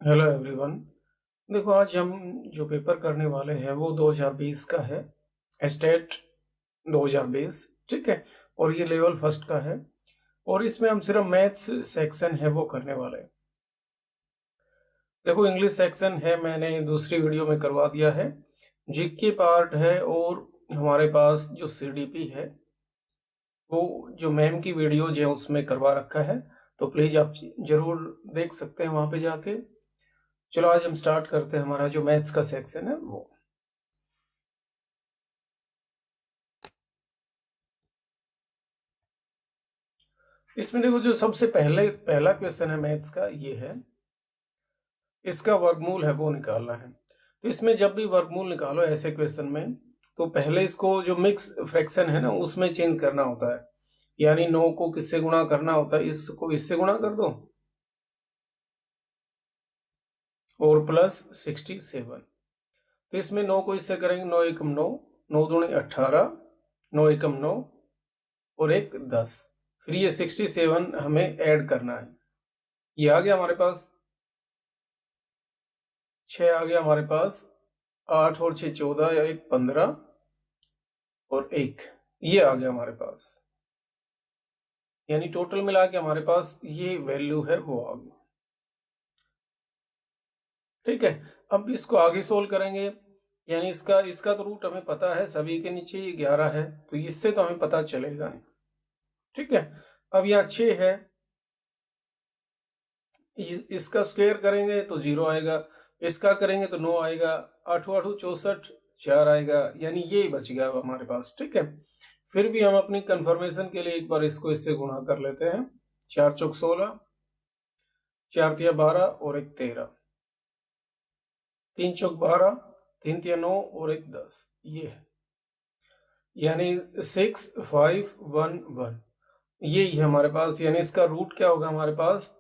Hello everyone. देखो, आज हम जो पेपर करने वाले हैं वो 2020 का है, एस्टेट 2020। ठीक है। और ये लेवल फर्स्ट का है और इसमें हम सिर्फ मैथ्स सेक्शन है वो करने वाले हैं। देखो, इंग्लिश सेक्शन है मैंने दूसरी वीडियो में करवा दिया है, जीके पार्ट है और हमारे पास जो सीडीपी है वो जो मैम की वीडियो जो है उसमें करवा रखा है, तो प्लीज आप जरूर देख सकते हैं वहां पे जाके। चलो आज हम स्टार्ट करते हैं हमारा जो मैथ्स का सेक्शन है वो। इसमें देखो, जो सबसे पहला क्वेश्चन है मैथ्स का ये है, इसका वर्गमूल है वो निकालना है। तो इसमें जब भी वर्गमूल निकालो ऐसे क्वेश्चन में, तो पहले इसको जो मिक्स फ्रैक्शन है ना उसमें चेंज करना होता है। यानी 9 को किससे गुणा करना होता है, इसको इससे गुणा कर दो और प्लस 67। तो इसमें 9 को इससे करेंगे, 9 एकम 9, 9 दूनी 18, 9 एकम 9 और एक 10। फिर ये 67 हमें ऐड करना है। ये आ गया हमारे पास, 6 आ गया हमारे पास, 8 और 6 14 या 1 15 और 1 ये आ गया हमारे पास। यानी टोटल मिला के हमारे पास ये वैल्यू है वो आ गई। ठीक है। अब इसको आगे सोल्व करेंगे। यानी इसका इसका तो रूट हमें पता है, सभी के नीचे ये 11 है, तो इससे तो हमें पता चलेगा नहीं। ठीक है। अब यहाँ 6 है, इसका स्क्वायर करेंगे तो 0 आएगा, इसका करेंगे तो 9 आएगा, 8 8 64 4 आएगा, यानी ये बच गया अब हमारे पास। ठीक है। फिर भी हम अपनी कंफर्मेशन के लिए एक बार इसको इससे गुणा कर लेते हैं। 4 चौक 16, 4 तिया 12 और एक 13, 3 चौक 12, 3 तिया 9 और एक 10, ये है। यानी 6 5 1 1 ये ही हमारे पास। यानी इसका रूट क्या होगा हमारे पास,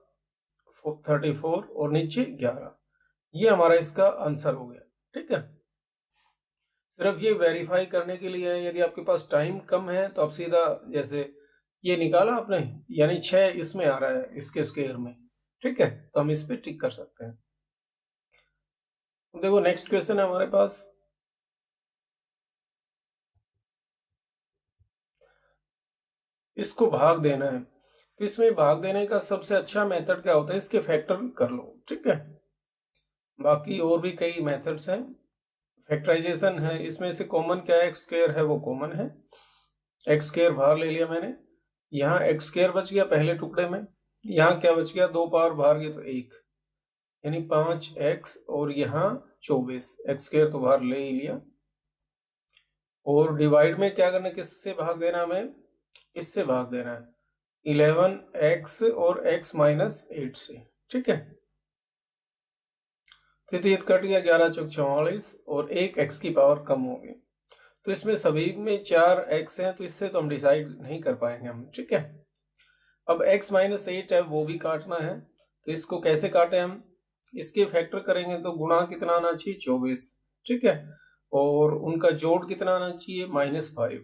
34 और नीचे 11। ये हमारा इसका आंसर हो गया। ठीक है। सिर्फ ये वेरीफाई करने के लिए है, यदि आपके पास टाइम कम है तो आप सीधा जैसे ये निकाला आपने, यानी 6 इसमें आ रहा है इसके स्क्वायर में। ठीक है, तो हम इस पे टिक कर सकते हैं। देखो, नेक्स्ट क्वेश्चन है हमारे पास, इसको भाग देना है। तो इसमें भाग देने का सबसे अच्छा मेथड क्या होता है, इसके फैक्टर कर लो। ठीक है। बाकी और भी कई मेथड्स हैं, फैक्टराइजेशन है, इसमें से कॉमन क्या है, एक्स स्क्वायर है वो कॉमन है। एक्स स्क्वायर बाहर ले लिया मैंने, यहाँ एक्स स्क्वायर बच गया पहले टुकड़े में, यहाँ क्या बच गया, 2 पावर बाहर गए तो 1, यानी 5x और यहाँ 24, एक्स स्क्वायर तो बाहर ले ही लिया। और डिवाइड में क्या करना है, किससे भाग देना हमें, इससे भाग देना है, 11x और x माइनस 8 से। ठीक है। तो ये कट गया, 11 चौक 44 और एक x की पावर कम हो गई। तो इसमें सभी में 4x हैं, तो इससे तो हम डिसाइड नहीं कर पाएंगे हम। ठीक है। अब x माइनस 8 है वो भी काटना है, तो इसको कैसे काटे हम, इसके फैक्टर करेंगे तो गुणा कितना आना चाहिए, 24। ठीक है। और उनका जोड़ कितना आना चाहिए, -5।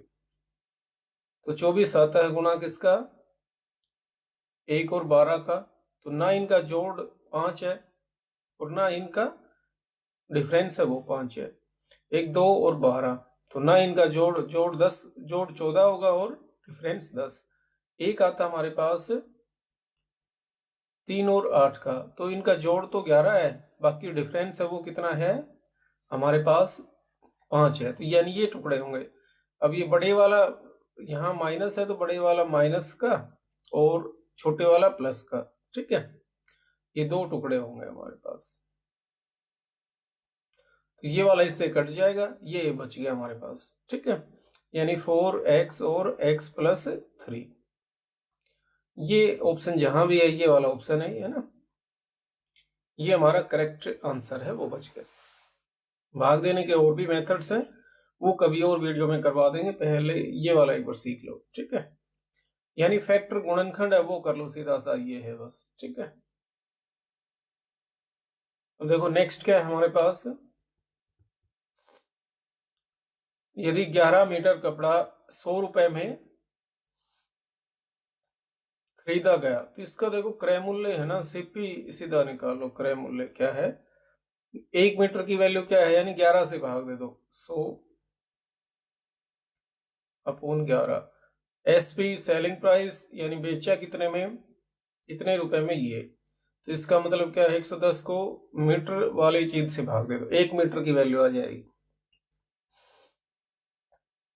तो 24 आता है गुणा किसका, 1 और 12 का। तो ना इनका जोड़ 5 है और ना इनका डिफरेंस है वो 5 है। 1 2 और 12, तो ना इनका जोड़ जोड़ 10, जोड़ 14 होगा और डिफरेंस 10। एक आता हमारे पास 3 और 8 का, तो इनका जोड़ तो 11 है, बाकी डिफरेंस है वो कितना है हमारे पास, 5 है। तो यानी ये टुकड़े होंगे। अब ये बड़े वाला यहाँ माइनस है, तो बड़े वाला माइनस का और छोटे वाला प्लस का। ठीक है। ये 2 टुकड़े होंगे हमारे पास, तो ये वाला इससे कट जाएगा, ये बच गया हमारे पास। ठीक है। यानी 4x और x प्लस 3, ये ऑप्शन जहां भी है ये वाला ऑप्शन है ना, ये हमारा करेक्ट आंसर है वो बच गया। भाग देने के और भी मेथड्स हैं, वो कभी और वीडियो में करवा देंगे, पहले ये वाला एक बार सीख लो। ठीक है। यानी फैक्टर गुणनखंड है वो कर लो सीधा सा, ये है बस। ठीक है। तो देखो नेक्स्ट क्या है हमारे पास, यदि 11 मीटर कपड़ा 100 रुपए में खरीदा गया, तो इसका देखो क्रय मूल्य है ना, सीपी सीधा निकालो, क्रय मूल्य क्या है, 1 मीटर की वैल्यू क्या है, यानी 11 से भाग दे दो, 100/11। एसपी सेलिंग प्राइस यानी बेचा कितने में, इतने रुपए में ये, तो इसका मतलब क्या है, 110 को मीटर वाली चीज से भाग दे दो, 1 मीटर की वैल्यू आ जाएगी।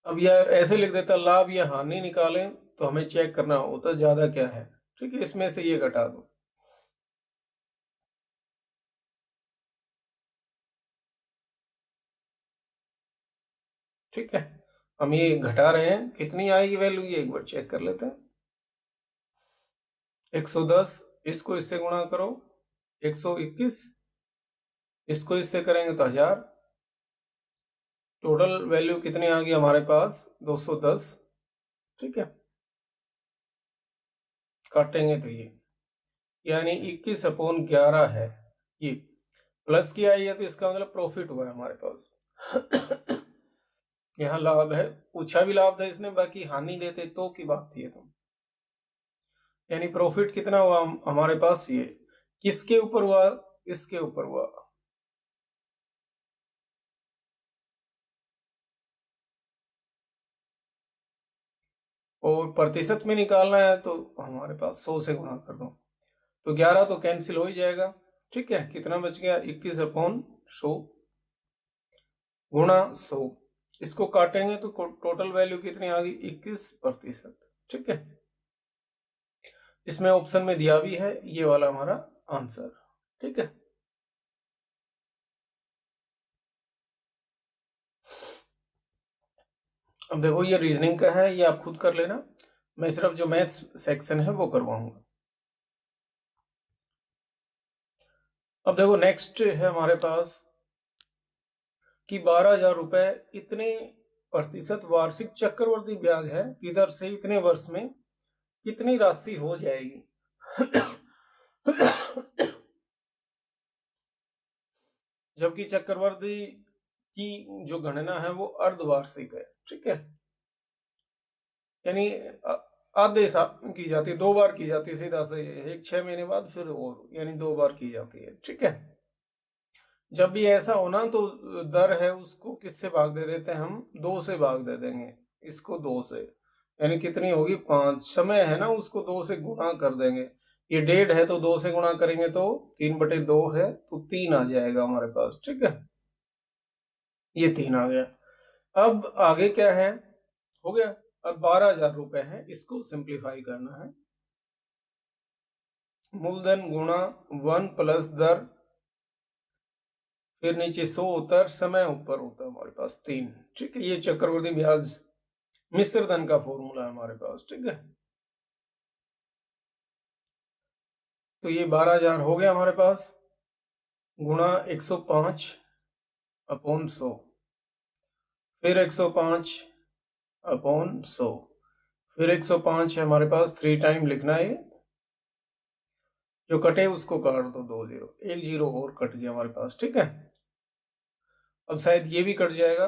अब यह ऐसे लिख देता, लाभ या हानि निकालें तो हमें चेक करना होता ज्यादा क्या है, ठीक है, इसमें से ये घटा दो। ठीक है, हम ये घटा रहे हैं, कितनी आएगी वैल्यू ये एक बार चेक कर लेते हैं। 110, इसको इससे गुणा करो 121, इसको इससे करेंगे तो 1000, टोटल वैल्यू कितनी आ गई हमारे पास, 210। ठीक है, काटेंगे तो ये, यानी 21/11 है, ये प्लस की आई है, तो इसका मतलब प्रॉफिट हुआ है हमारे पास। यहाँ लाभ है, पूछा भी लाभ था इसने, बाकी हानि देते तो की बात थी तो, यानी प्रॉफिट कितना हुआ हमारे पास, ये किसके ऊपर हुआ, इसके ऊपर हुआ। और प्रतिशत में निकालना है तो हमारे पास 100 से गुणा कर दो, तो 11 तो कैंसिल हो ही जाएगा। ठीक है, कितना बच गया, 21/100 गुणा 100, इसको काटेंगे तो टोटल वैल्यू कितनी आ गई, 21%। ठीक है, इसमें ऑप्शन में दिया भी है, ये वाला हमारा आंसर। ठीक है, अब देखो ये रीजनिंग का है, ये आप खुद कर लेना, मैं सिर्फ जो मैथ्स सेक्शन है वो करवाऊंगा। अब देखो नेक्स्ट है हमारे पास कि 12,000 रुपए इतने प्रतिशत वार्षिक चक्रवृद्धि ब्याज है, किधर से इतने वर्ष में कितनी राशि हो जाएगी। जबकि चक्रवृद्धि की जो गणना है वो अर्धवार्षिक है। ठीक है, यानी आधे साल की जाती है, 2 बार की जाती है, सीधा से एक 6 महीने बाद फिर और, यानी 2 बार की जाती है। ठीक है, जब भी ऐसा होना तो दर है उसको किससे भाग दे देते हैं हम, 2 से भाग दे देंगे, इसको 2 से, यानी कितनी होगी 5, समय है ना उसको 2 से गुणा कर देंगे, ये 1.5 है तो 2 से गुणा करेंगे तो 3/2 है, तो 3 आ जाएगा हमारे पास। ठीक है, ये 3 आ गया। अब आगे क्या है, हो गया, अब 12,000 रुपए है, इसको सिंप्लीफाई करना है, मूलधन गुणा 1 प्लस दर, फिर नीचे 100 होता है, समय ऊपर होता है हमारे पास 3। ठीक है, ये चक्रवृद्धि ब्याज मिश्र धन का फॉर्मूला है हमारे पास। ठीक है, तो ये 12,000 हो गया हमारे पास, गुणा 105/100, फिर 105/100, फिर 105 है हमारे पास, 3 टाइम लिखना है, जो कटे उसको काट दो, 2 जीरो, 1 जीरो और कट गया हमारे पास। ठीक है, अब शायद ये भी कट जाएगा,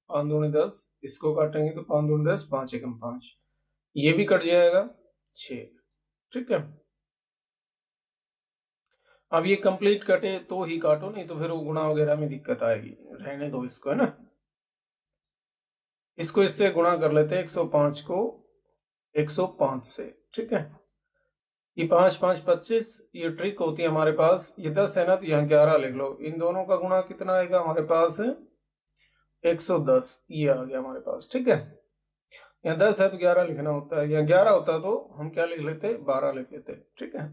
5 दूनी 10, इसको काटेंगे तो 5 दूनी 10, 5 एकम 5, ये भी कट जाएगा 6। ठीक है, अब ये कंप्लीट कटे तो ही काटो, नहीं तो फिर वो गुणा वगैरह में दिक्कत आएगी, रहने दो इसको, है ना। इसको इससे गुणा कर लेते हैं, 105 को 105 से। ठीक है, ये 5 5 25, ये ट्रिक होती है हमारे पास, ये 10 है ना तो यहाँ 11 लिख लो, इन दोनों का गुणा कितना आएगा हमारे पास, 110, ये आ गया हमारे पास। ठीक है, यहाँ 10 है तो 11 लिखना होता है, यहाँ 11 होता तो हम क्या लिख लेते, 12 लिख लेते। ठीक है,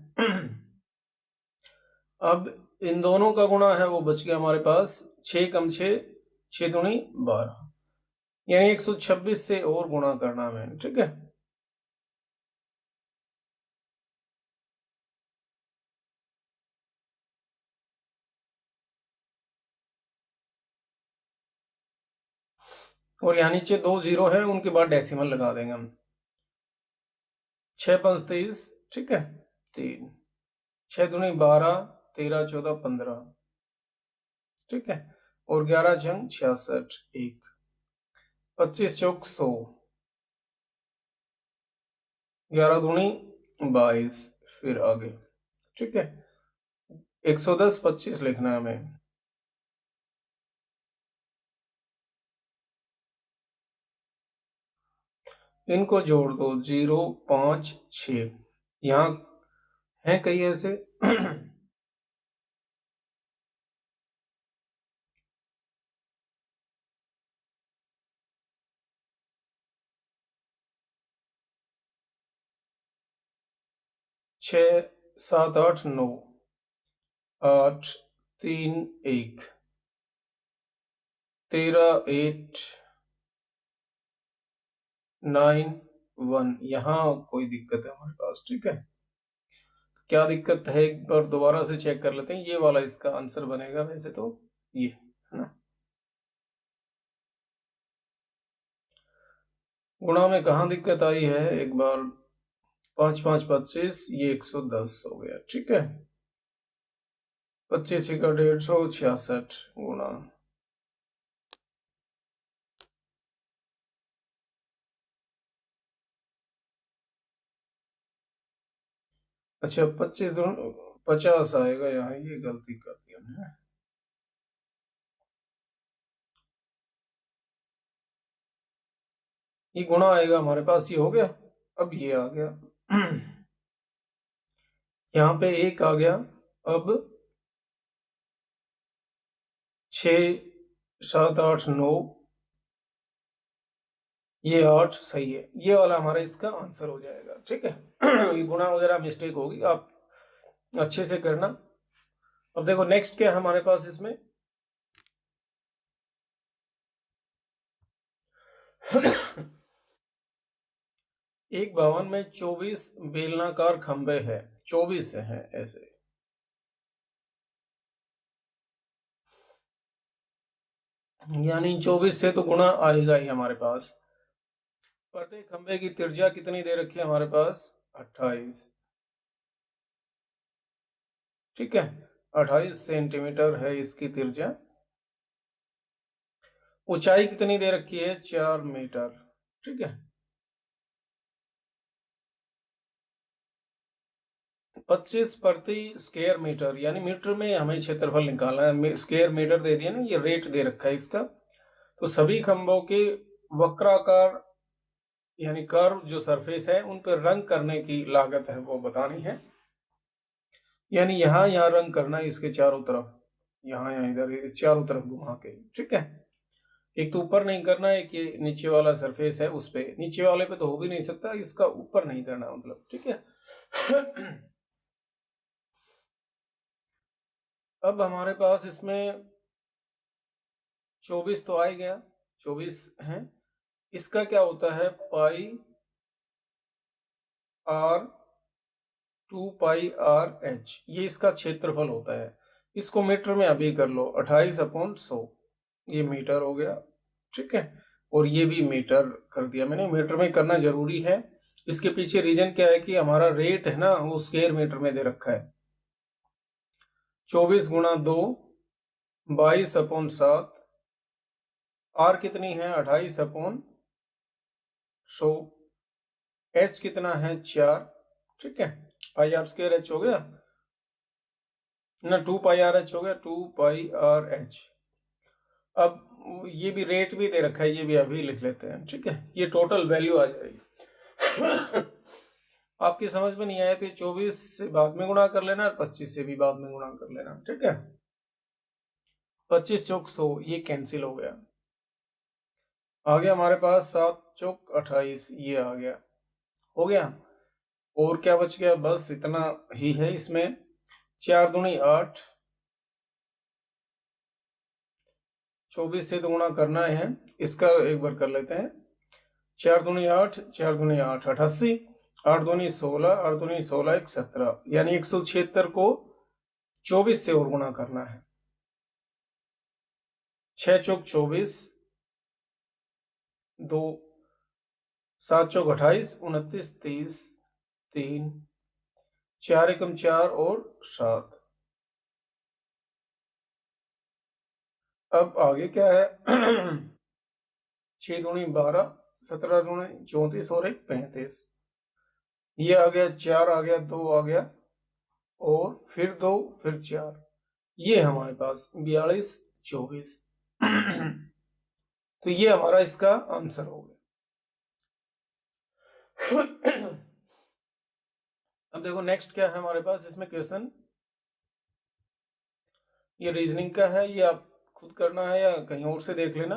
अब इन दोनों का गुणा है वो बच गया हमारे पास, 6 कम 6, 6 दूनी 12, यानी 126 से और गुणा करना है। ठीक है, और यहाँ नीचे 2 जीरो है, उनके बाद डेसिमल लगा देंगे हम, 6 5 30। ठीक है, 3, 6 दूनी 12, 13 14 15। ठीक है, और 11 जंग 66, 1, 25 चौक 100, 11 दूनी 22, फिर आगे, ठीक है। 110 25 लिखना है हमें। इनको जोड़ दो, 0 5 6, यहाँ है कहीं ऐसे। 6 7 8 9, 8 3 1, 13 8 9 1, यहाँ कोई दिक्कत है हमारे पास, ठीक है। क्या दिक्कत है एक बार दोबारा से चेक कर लेते हैं। ये वाला इसका आंसर बनेगा वैसे तो, ये है ना। गुणा में कहाँ दिक्कत आई है एक बार। 5 5 25, ये 110 हो गया, ठीक है। 25 का 150, 66 गुणा, अच्छा 25 दोनों 50 आएगा यहाँ, ये गलती कर दी हमने। ये गुणा आएगा हमारे पास, ये हो गया। अब ये आ गया। यहाँ पे 1 आ गया। अब 6 7 8 9, ये 8 सही है। ये वाला हमारा इसका आंसर हो जाएगा, ठीक है। ये गुणा वगैरह मिस्टेक होगी, आप अच्छे से करना। अब देखो नेक्स्ट क्या है हमारे पास इसमें। एक भवन में 24 बेलनाकार खंबे हैं, 24 हैं ऐसे। यानी 24 से तो गुणा आएगा ही हमारे पास। प्रत्येक खंबे की त्रिज्या कितनी दे रखी है हमारे पास, 28, ठीक है। 28 सेंटीमीटर है इसकी त्रिज्या। ऊंचाई कितनी दे रखी है, 4 मीटर, ठीक है। 25 प्रति स्क्वायर मीटर, यानी मीटर में हमें क्षेत्रफल निकालना है। स्क्वायर मीटर दे दिया ना, ये रेट दे रखा है इसका। तो सभी खंभों के वक्राकार यानी कर्व जो सरफेस है उन पर रंग करने की लागत है वो बतानी है। यानी यहाँ यहाँ रंग करना है इसके चारों तरफ, यहाँ यहाँ इधर चारों तरफ घुमा के, ठीक है। एक तो ऊपर नहीं करना है, कि नीचे वाला सरफेस है उस पे, नीचे वाले पे तो हो भी नहीं सकता, इसका ऊपर नहीं करना मतलब, ठीक है। अब हमारे पास इसमें 24 तो आ ही गया, 24 है। इसका क्या होता है, पाई आर 2πr/h, ये इसका क्षेत्रफल होता है। इसको मीटर में अभी कर लो, 28/100, ये मीटर हो गया, ठीक है। और ये भी मीटर कर दिया मैंने, मीटर में करना जरूरी है। इसके पीछे रीजन क्या है कि हमारा रेट है ना वो स्क्वायर मीटर में दे रखा है। 24 गुणा 2, 22/7, आर कितनी है, 28/100, एच कितना है, 4, ठीक है। पाई आर स्क्वायर एच हो गया ना, 2πr/h हो गया, 2πr/h। अब ये भी रेट भी दे रखा है, ये भी अभी लिख लेते हैं, ठीक है। ये टोटल वैल्यू आ जाएगी। आपकी समझ में नहीं आया तो 24 से बाद में गुणा कर लेना, 25 से भी बाद में गुणा कर लेना, ठीक है। 25 चौक 100, ये कैंसिल हो गया। आ गया हमारे पास 7 चौक 28, ये आ गया, हो गया। और क्या बच गया, बस इतना ही है इसमें। 4 दूनी 8, 24 से तो गुणा करना है, इसका एक बार कर लेते हैं। 4 दूनी 8, 4 दूनी 8, 88, 8 दूनी 16, 8 दूनी 16, 1 17, यानी 176 को 24 से और गुणा करना है। 6 चौक 24, 2 7 चौक 28, 29 30, 3 4 एकम 4 और 7। अब आगे क्या है। 6 दूनी 12, 17 दूनी 34 और 1 35। ये आ गया 4 आ गया, 2 आ गया और फिर 2 फिर 4, ये हमारे पास 42 24। तो ये हमारा इसका आंसर हो गया। अब देखो नेक्स्ट क्या है हमारे पास इसमें क्वेश्चन, ये रीजनिंग का है, ये आप खुद करना है या कहीं और से देख लेना।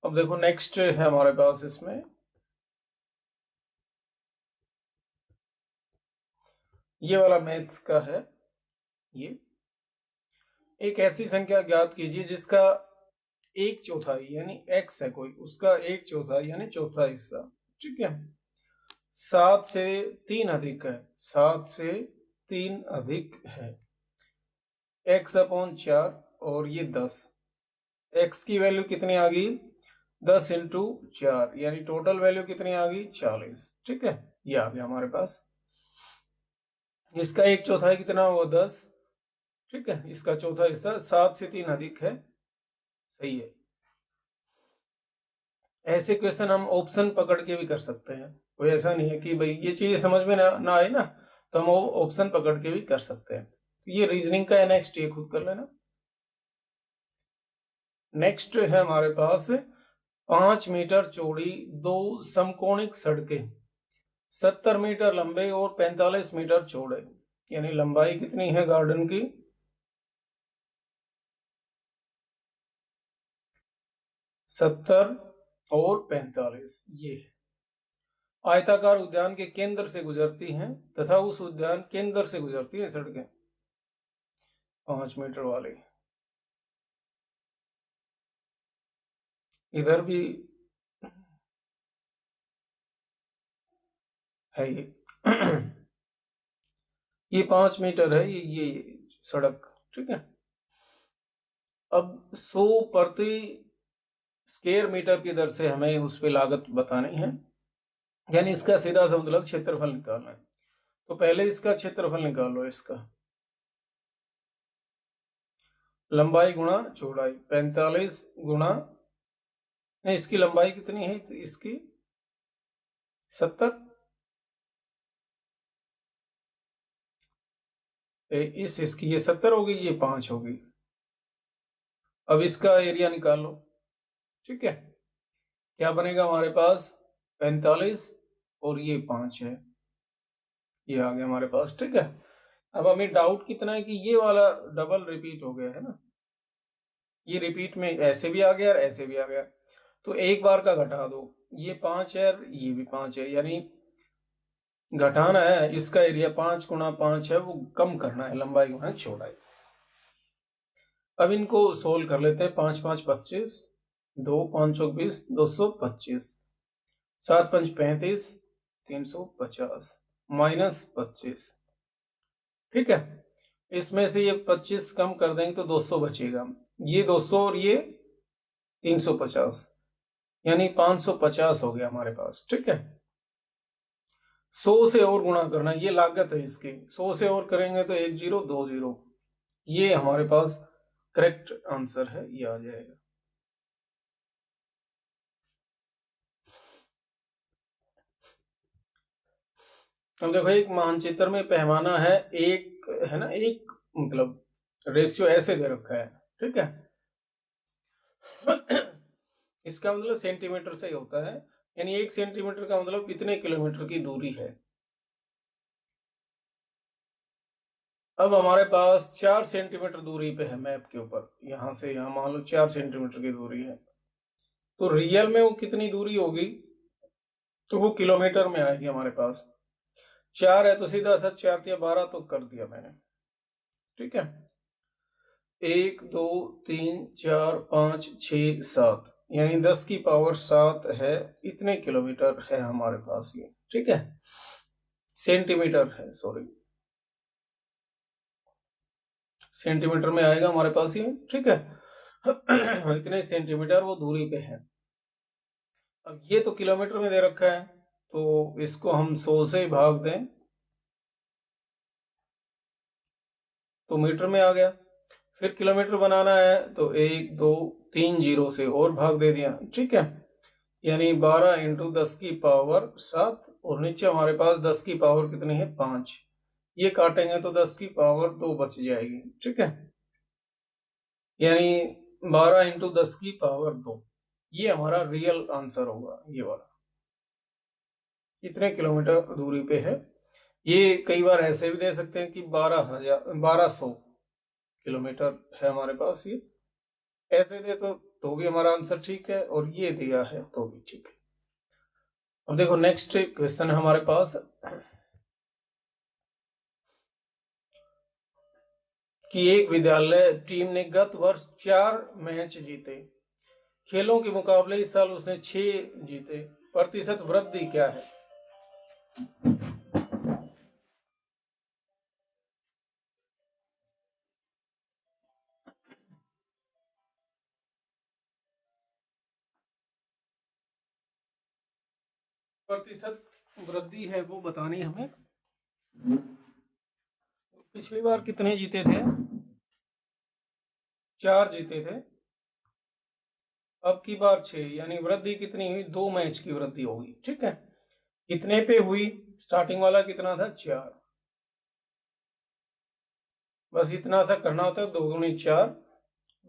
अब देखो नेक्स्ट है हमारे पास इसमें, ये वाला मैथ्स का है। ये एक ऐसी संख्या ज्ञात कीजिए जिसका 1/4 यानी x है कोई, उसका 1/4 यानी चौथा हिस्सा, ठीक है, 7 से 3 अधिक है, 7 से 3 अधिक है, x/4 और ये 10, x की वैल्यू कितनी आ गई 10 इंटू 4 यानी टोटल वैल्यू कितनी आ गई 40, ठीक है, ये आ गया हमारे पास। इसका 1/4 कितना हुआ 10, ठीक है, इसका चौथा हिस्सा 7 से 3 अधिक है, सही है। ऐसे क्वेश्चन हम ऑप्शन पकड़ के भी कर सकते हैं, कोई ऐसा नहीं है कि भाई ये चीज समझ में ना आए ना, तो हम ऑप्शन पकड़ के भी कर सकते हैं। तो ये रीजनिंग का है नेक्स्ट, ये खुद कर लेना। नेक्स्ट है हमारे पास 5 मीटर चौड़ी 2 समकोणिक सड़कें 70 मीटर लंबे और 45 मीटर चौड़े, यानी लंबाई कितनी है गार्डन की 70 और 45, ये है। आयताकार उद्यान के केंद्र से गुजरती हैं तथा उस उद्यान केंद्र से गुजरती है सड़कें 5 मीटर वाली, इधर भी है ये 5 मीटर है ये सड़क, ठीक है। अब 100 प्रति स्क्वायर मीटर की दर से हमें उस पे लागत बतानी है, यानी इसका सीधा सा मतलब क्षेत्रफल निकालना है। तो पहले इसका क्षेत्रफल निकालो, इसका लंबाई गुणा चौड़ाई 45 गुणा, नहीं इसकी लंबाई कितनी है इसकी 70, इसकी ये 70 होगी, ये 5 होगी। अब इसका एरिया निकालो, ठीक है, क्या बनेगा हमारे पास 45 और ये 5 है, ये आ गया हमारे पास, ठीक है। अब हमें डाउट कितना है कि ये वाला डबल रिपीट हो गया है ना, ये रिपीट में ऐसे भी आ गया और ऐसे भी आ गया, तो एक बार का घटा दो, ये 5 है ये भी 5 है, यानी घटाना है, इसका एरिया 5 गुणा 5 है, वो कम करना है, लंबाई गुणा चौड़ाई। अब इनको सोल्व कर लेते हैं, 5 5 25, 2 5 20 225, 7 5 35 350 -25, ठीक है। इसमें से ये 25 कम कर देंगे तो 200 बचेगा, ये 200 और ये 350 यानी 550 हो गया हमारे पास, ठीक है। 100 से और गुणा करना, ये लागत है इसकी, 100 से और करेंगे तो 1 0 2 0, ये हमारे पास करेक्ट आंसर है, ये आ जाएगा। अब देखो एक मानचित्र में पैमाना है एक, है ना, एक मतलब रेशियो ऐसे दे रखा है, ठीक है। इसका मतलब सेंटीमीटर से ही होता है, यानी 1 सेंटीमीटर का मतलब इतने किलोमीटर की दूरी है। अब हमारे पास 4 सेंटीमीटर दूरी पे है मैप के ऊपर, यहां से यहां मान लो 4 सेंटीमीटर की दूरी है, तो रियल में वो कितनी दूरी होगी, तो वो किलोमीटर में आएगी हमारे पास। 4 है तो सीधा सा 4 या 12 तो कर दिया मैंने, ठीक है। 1 2 3 4 5 6 7 यानी 10 की पावर 7 है, इतने किलोमीटर है हमारे पास ये, ठीक है, सेंटीमीटर है, सॉरी सेंटीमीटर में आएगा हमारे पास ये, ठीक है। इतने सेंटीमीटर वो दूरी पे है। अब ये तो किलोमीटर में दे रखा है, तो इसको हम 100 से भाग दें तो मीटर में आ गया, फिर किलोमीटर बनाना है तो 1 2 3 जीरो से और भाग दे दिया, ठीक है, यानी 12 इंटू 10 की पावर 7 और नीचे हमारे पास 10 की पावर कितनी है 5। ये काटेंगे तो 10 की पावर 2 बच जाएगी। ठीक है, यानी 12 इंटू 10 की पावर 2 ये हमारा रियल आंसर होगा। ये वाला कितने किलोमीटर दूरी पे है। ये कई बार ऐसे भी दे सकते हैं कि 1200 किलोमीटर है हमारे पास। ये ऐसे दे तो भी हमारा आंसर ठीक है, और ये दिया है तो भी ठीक है। अब देखो नेक्स्ट क्वेश्चन है हमारे पास कि एक विद्यालय टीम ने गत वर्ष 4 मैच जीते, खेलों के मुकाबले इस साल उसने 6 जीते, प्रतिशत वृद्धि क्या है। प्रतिशत वृद्धि है वो बतानी हमें। पिछली बार कितने जीते थे, 4 जीते थे, अब की बार 6, यानी वृद्धि कितनी हुई, 2 मैच की वृद्धि होगी। ठीक है, कितने पे हुई, स्टार्टिंग वाला कितना था 4, बस इतना सा करना होता है, 2 दूनी 4,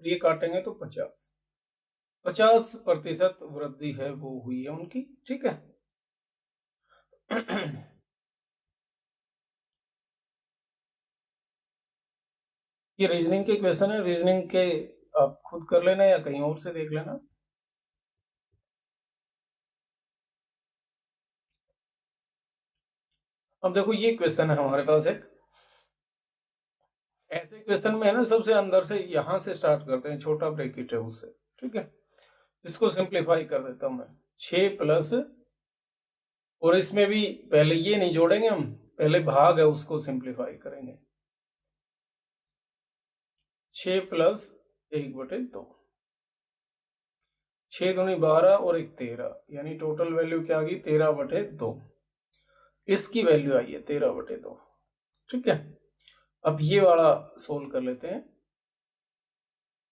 ये काटेंगे तो 50% वृद्धि है वो हुई है उनकी। ठीक है ये रीजनिंग के क्वेश्चन है, रीजनिंग के आप खुद कर लेना या कहीं और से देख लेना। अब देखो ये क्वेश्चन है हमारे पास एक, ऐसे क्वेश्चन में है ना सबसे अंदर से यहां से स्टार्ट करते हैं, छोटा ब्रैकेट है उससे। ठीक है, इसको सिंप्लीफाई कर देता हूं मैं, 6 प्लस, और इसमें भी पहले ये नहीं जोड़ेंगे हम, पहले भाग है उसको सिंप्लीफाई करेंगे। 6 प्लस 1/2, 6 दूनी 12 और 1 13, यानी टोटल वैल्यू क्या आ गई 13/2। इसकी वैल्यू आई है 13/2। ठीक है, अब ये वाला सोल्व कर लेते हैं।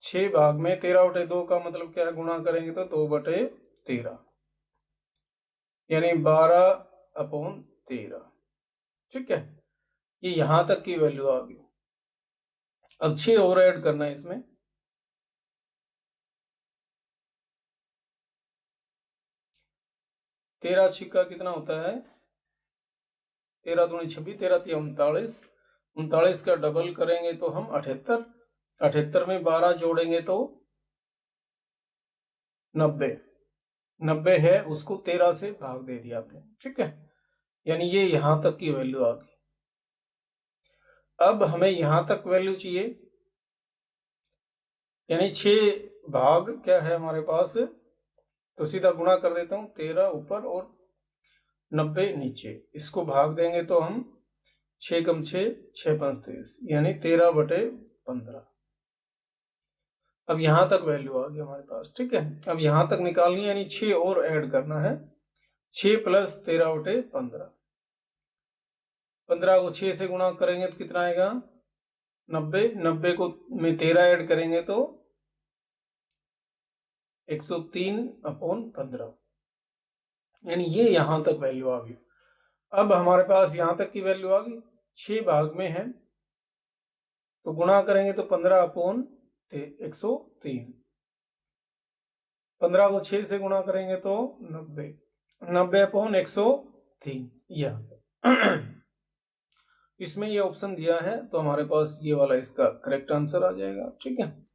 6 भाग में 13/2 का मतलब क्या है, गुणा करेंगे तो 2/13, यानी 12/13। ठीक है, ये यहां तक की वैल्यू आ गई। अब 6 और ऐड करना है इसमें, 13 छिक्का कितना होता है, 13 दूनी 26, 13 तिया 39, 39 का डबल करेंगे तो हम 78, 78 में 12 जोड़ेंगे तो 90, 90 है, उसको 13 से भाग दे दिया आपने। ठीक है, यानी ये यहां तक की वैल्यू आ गई। अब हमें यहां तक वैल्यू चाहिए, यानी 6 भाग क्या है हमारे पास, तो सीधा गुणा कर देता हूं, 13 ऊपर और 90 नीचे, इसको भाग देंगे तो हम 6 कम 6, 6 5 23, यानी 13/15। अब यहां तक वैल्यू आ गई हमारे पास। ठीक है, अब यहां तक निकालनी है, यानी 6 और ऐड करना है, 6 प्लस 13/15, 15 को 6 से गुणा करेंगे तो कितना आएगा 90, 90 को में 13 ऐड करेंगे तो 103/15, यानी ये यहां तक वैल्यू आ गई। अब हमारे पास यहां तक की वैल्यू आ गई, 6 भाग में है तो गुणा करेंगे तो 15/103, 15 को 6 से गुणा करेंगे तो 90, 90/103, यह इसमें ये ऑप्शन दिया है तो हमारे पास ये वाला इसका करेक्ट आंसर आ जाएगा। ठीक है,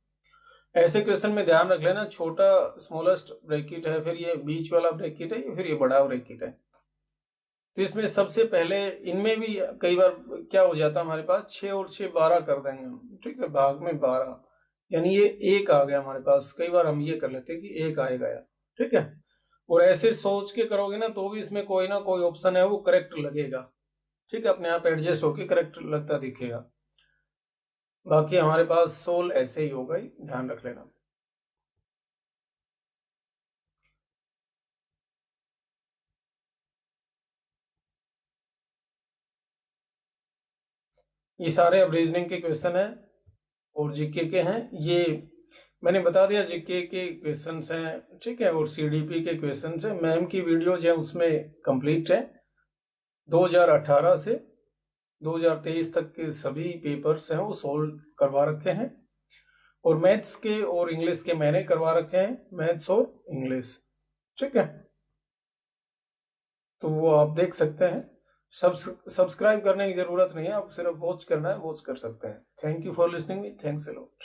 ऐसे क्वेश्चन में ध्यान रख लेना, छोटा स्मॉलेस्ट ब्रैकेट है, फिर ये बीच वाला ब्रैकेट है, फिर ये बड़ा ब्रैकेट है। तो इसमें सबसे पहले इनमें भी कई बार क्या हो जाता है हमारे पास, 6 और 6 12 कर देंगे हम। ठीक है, भाग में 12, यानी ये 1 आ गया हमारे पास। कई बार हम ये कर लेते हैं कि 1 आएगा यार। ठीक है, और ऐसे सोच के करोगे ना तो भी इसमें कोई ना कोई ऑप्शन है वो करेक्ट लगेगा। ठीक है, अपने आप एडजस्ट होके करेक्ट लगता दिखेगा। बाकी हमारे पास सोल ऐसे ही होगा, ध्यान रख लेना। ये सारे अब रीजनिंग के क्वेश्चन है और जीके के हैं। ये मैंने बता दिया जीके के क्वेश्चंस हैं, ठीक है, और सीडीपी के क्वेश्चंस हैं। मैम की वीडियो जो है उसमें कंप्लीट है। 2018 से 2023 तक के सभी पेपर्स हैं वो सोल्व करवा रखे हैं, और मैथ्स के और इंग्लिश के मैंने करवा रखे हैं, मैथ्स और इंग्लिश, ठीक है। तो वो आप देख सकते हैं। सब्सक्राइब करने की जरूरत नहीं है, आप सिर्फ वॉच करना है, वॉच कर सकते हैं। Thank you for listening me, thanks a lot.